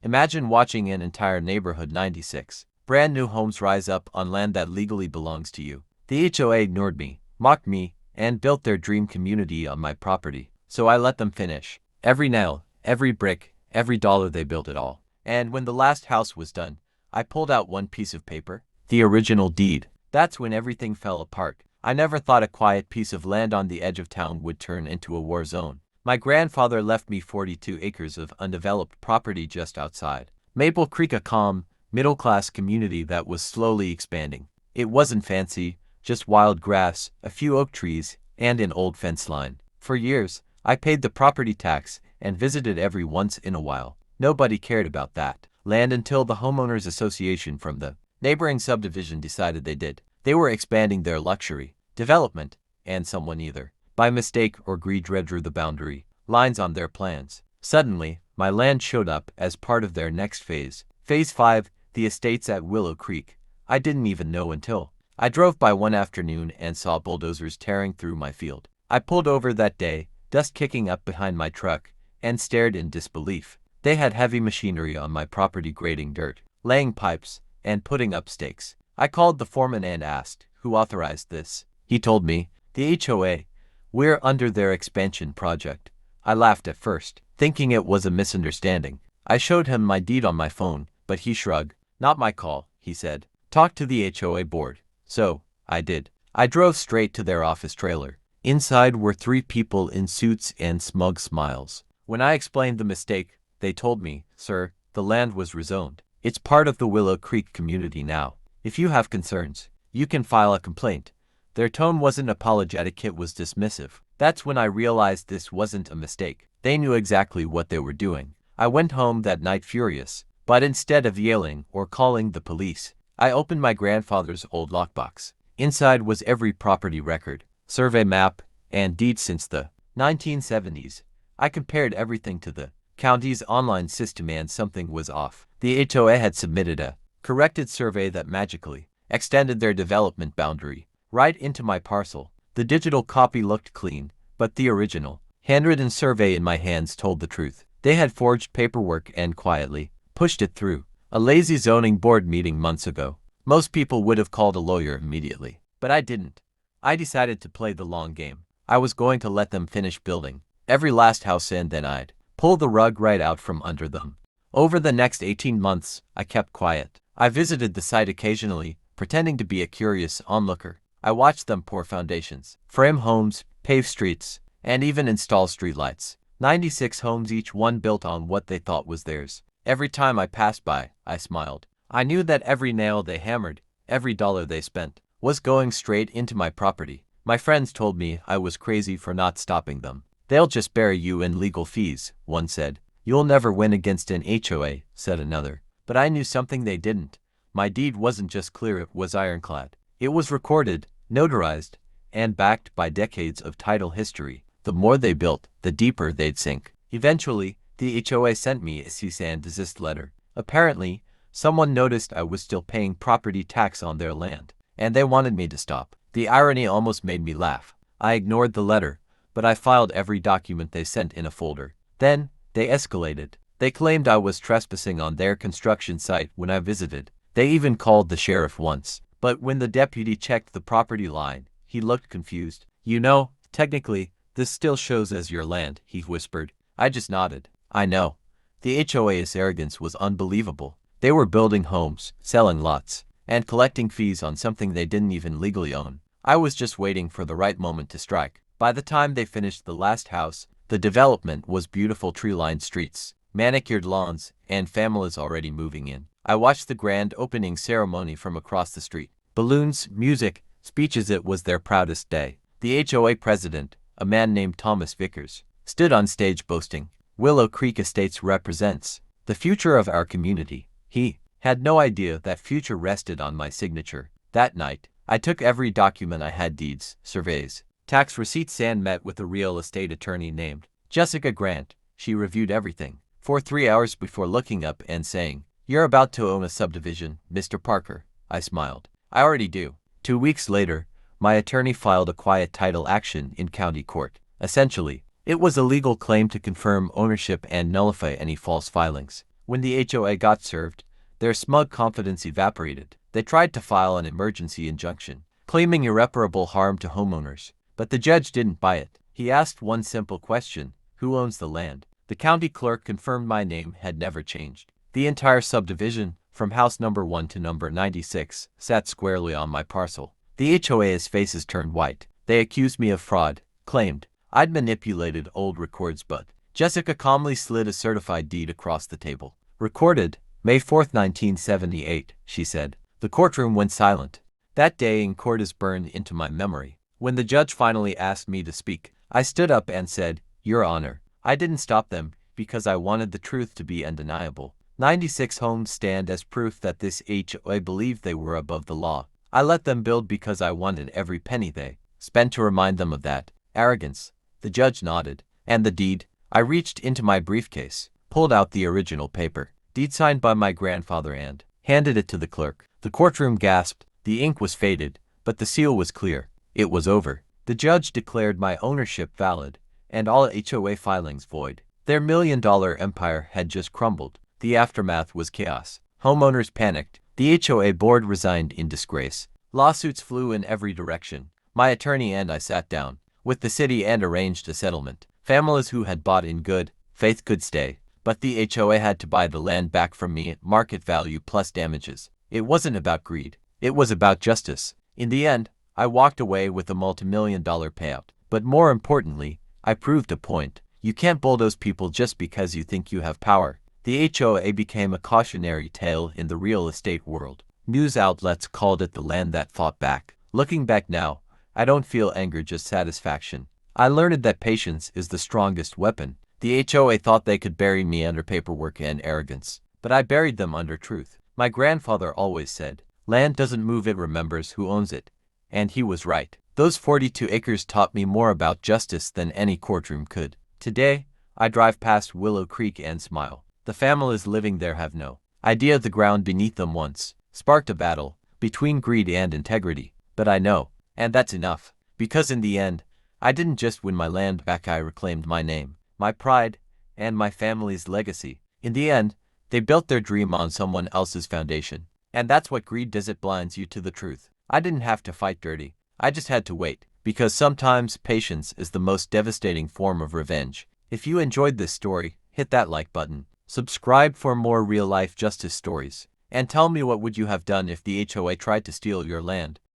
Imagine watching an entire neighborhood 96 brand new homes rise up on land that legally belongs to you. The HOA ignored me, mocked me, and built their dream community on my property. So I let them finish. Every nail, every brick, every dollar, they built it all. And when the last house was done, I pulled out one piece of paper, the original deed. That's when everything fell apart. I never thought a quiet piece of land on the edge of town would turn into a war zone. My grandfather left me 42 acres of undeveloped property just outside Maple Creek, a calm, middle-class community that was slowly expanding. It wasn't fancy, just wild grass, a few oak trees, and an old fence line. For years, I paid the property tax and visited every once in a while. Nobody cared about that land until the homeowners association from the neighboring subdivision decided they did. They were expanding their luxury development, and someone either by mistake or greed drew the boundary lines on their plans. Suddenly, my land showed up as part of their next phase. Phase 5, the estates at Willow Creek. I didn't even know until I drove by one afternoon and saw bulldozers tearing through my field. I pulled over that day, dust kicking up behind my truck, and stared in disbelief. They had heavy machinery on my property grading dirt, laying pipes, and putting up stakes. I called the foreman and asked, who authorized this? He told me, the HOA. We're under their expansion project. I laughed at first, thinking it was a misunderstanding. I showed him my deed on my phone, but he shrugged. Not my call, he said. Talk to the HOA board. So, I did. I drove straight to their office trailer. Inside were 3 people in suits and smug smiles. When I explained the mistake, they told me, sir, the land was rezoned. It's part of the Willow Creek community now. If you have concerns, you can file a complaint. Their tone wasn't apologetic, it was dismissive. That's when I realized this wasn't a mistake. They knew exactly what they were doing. I went home that night furious, but instead of yelling or calling the police, I opened my grandfather's old lockbox. Inside was every property record, survey map, and deed since the 1970s. I compared everything to the county's online system and something was off. The HOA had submitted a corrected survey that magically extended their development boundary right into my parcel. The digital copy looked clean, but the original, handwritten survey in my hands told the truth. They had forged paperwork and quietly pushed it through a lazy zoning board meeting months ago. Most people would have called a lawyer immediately, but I didn't. I decided to play the long game. I was going to let them finish building every last house and then I'd pull the rug right out from under them. Over the next 18 months, I kept quiet. I visited the site occasionally, pretending to be a curious onlooker. I watched them pour foundations, frame homes, pave streets, and even install streetlights. 96 homes, each one built on what they thought was theirs. Every time I passed by, I smiled. I knew that every nail they hammered, every dollar they spent, was going straight into my property. My friends told me I was crazy for not stopping them. They'll just bury you in legal fees, one said. You'll never win against an HOA, said another. But I knew something they didn't. My deed wasn't just clear, it was ironclad. It was recorded, notarized, and backed by decades of title history. The more they built, the deeper they'd sink. Eventually, the HOA sent me a cease and desist letter. Apparently, someone noticed I was still paying property tax on their land, and they wanted me to stop. The irony almost made me laugh. I ignored the letter, but I filed every document they sent in a folder. Then, they escalated. They claimed I was trespassing on their construction site when I visited. They even called the sheriff once. But when the deputy checked the property line, he looked confused. You know, technically, this still shows as your land, he whispered. I just nodded. I know. The HOA's arrogance was unbelievable. They were building homes, selling lots, and collecting fees on something they didn't even legally own. I was just waiting for the right moment to strike. By the time they finished the last house, the development was beautiful tree-lined streets, manicured lawns, and families already moving in. I watched the grand opening ceremony from across the street. Balloons, music, speeches. It was their proudest day. The HOA president, a man named Thomas Vickers, stood on stage boasting, Willow Creek Estates represents the future of our community. He had no idea that future rested on my signature. That night, I took every document I had, deeds, surveys, tax receipts, and met with a real estate attorney named Jessica Grant. She reviewed everything for 3 hours before looking up and saying, "You're about to own a subdivision, Mr. Parker." I smiled. I already do. 2 weeks later, my attorney filed a quiet title action in county court. Essentially, it was a legal claim to confirm ownership and nullify any false filings. When the HOA got served, their smug confidence evaporated. They tried to file an emergency injunction, claiming irreparable harm to homeowners. But the judge didn't buy it. He asked one simple question: who owns the land? The county clerk confirmed my name had never changed. The entire subdivision, from house number 1 to number 96, sat squarely on my parcel. The HOA's faces turned white. They accused me of fraud, claimed I'd manipulated old records, but Jessica calmly slid a certified deed across the table. Recorded, May 4, 1978, she said. The courtroom went silent. That day in court is burned into my memory. When the judge finally asked me to speak, I stood up and said, "Your Honor, I didn't stop them because I wanted the truth to be undeniable. 96 homes stand as proof that this HOA believed they were above the law. I let them build because I wanted every penny they spent to remind them of that arrogance." The judge nodded. "And the deed?" I reached into my briefcase, pulled out the original paper, deed signed by my grandfather, and handed it to the clerk. The courtroom gasped. The ink was faded, but the seal was clear. It was over. The judge declared my ownership valid, and all HOA filings void. Their million-dollar empire had just crumbled. The aftermath was chaos. Homeowners panicked. The HOA board resigned in disgrace. Lawsuits flew in every direction. My attorney and I sat down with the city and arranged a settlement. Families who had bought in good faith could stay, but the HOA had to buy the land back from me at market value plus damages. It wasn't about greed. It was about justice. In the end, I walked away with a multi-million-dollar payout. But more importantly, I proved a point. You can't bulldoze people just because you think you have power. The HOA became a cautionary tale in the real estate world. News outlets called it the land that fought back. Looking back now, I don't feel anger, just satisfaction. I learned that patience is the strongest weapon. The HOA thought they could bury me under paperwork and arrogance, but I buried them under truth. My grandfather always said, "Land doesn't move, it remembers who owns it." And he was right. Those 42 acres taught me more about justice than any courtroom could. Today, I drive past Willow Creek and smile. The families living there have no idea the ground beneath them once sparked a battle between greed and integrity. But I know, and that's enough, because in the end, I didn't just win my land back, I reclaimed my name, my pride, and my family's legacy. In the end, they built their dream on someone else's foundation. And that's what greed does, it blinds you to the truth. I didn't have to fight dirty. I just had to wait, because sometimes patience is the most devastating form of revenge. If you enjoyed this story, hit that like button. Subscribe for more real-life justice stories. And tell me, what would you have done if the HOA tried to steal your land?